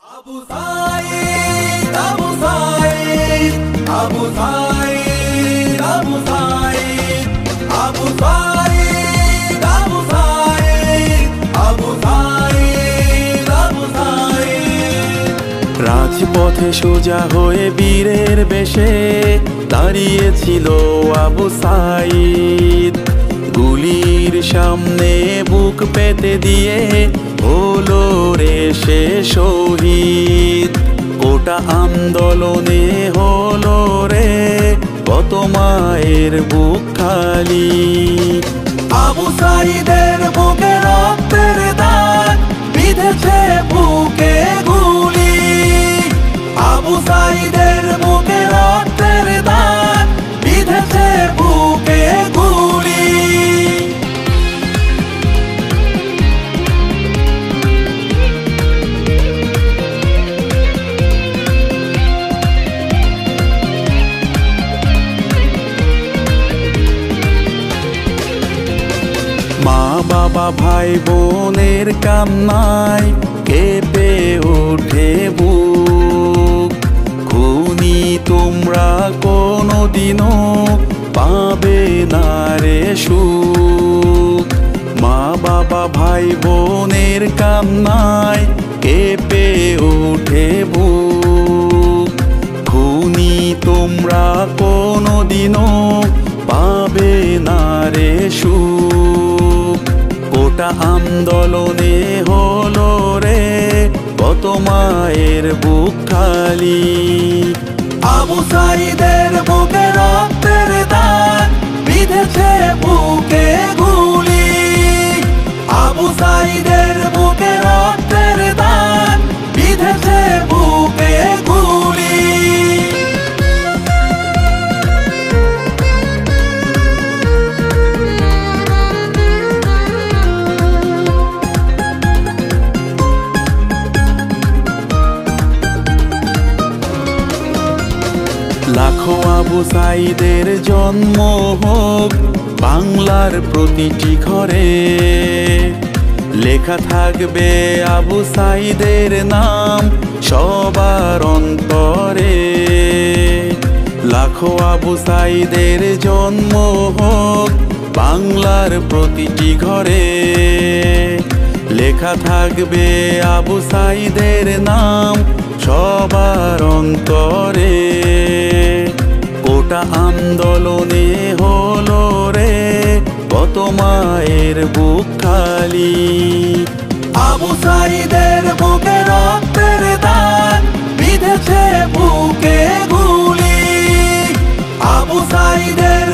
আবু সাঈদ আবু সাঈদ আবু সাঈদ আবু সাঈদ আবু সাঈদ আবু সাঈদ আবু সাঈদ আবু সাঈদ রাজপথে সোজা হয়ে বীরের বেশে দাঁড়িয়েছিল আবু সাঈদ। গুলির সামনে বুক পেতে দিয়ে হলো রে সে শহীদ। গোটা আন্দোলনে হলো রে কত মায়ের বুক খালি। আবু সাঈদের বুকে রক্তের দাগ বিঁধেছে বুকে গুলি। আবু সাঈদের বুকে রক্তের দাগ বিঁধেছে বুকে গুলি। মা বাবা ভাই বোনের কান্নায় কেঁপে ওঠে বুক। খুনি তোমরা কোনোদিনও পাবে না রে সুখ। মা বাবা ভাই বোনের কান্নায় কেঁপে ওঠে বুক। খুনি তোমরা কোনোদিনও পাবে না রে সুখ। গোটা আন্দোলনে হলো রে কত মায়ের বুক খালি। আবু সাঈদের বুকে রক্তের দাগ বিঁধেছে বুকে গুলি। আবু সাঈদের বুকে রক্তের দাগ বিঁধেছে বুকে গুলি। লাখো আবু সাঈদের জন্ম হোক বাংলার প্রতিটি ঘরে। লেখা থাকবে আবু সাঈদের নাম সবার অন্তরে। লাখো আবু সাঈদের জন্ম হোক বাংলার প্রতিটি ঘরে। লেখা থাকবে আবু সাঈদের নাম সবার অন্তরে। গোটা আন্দোলনে হলো রে কত মায়ের বুক খালি। আবু সাঈদের বুকে রক্তের দাগ বিঁধেছে বুকে গুলি। আবু সাঈদের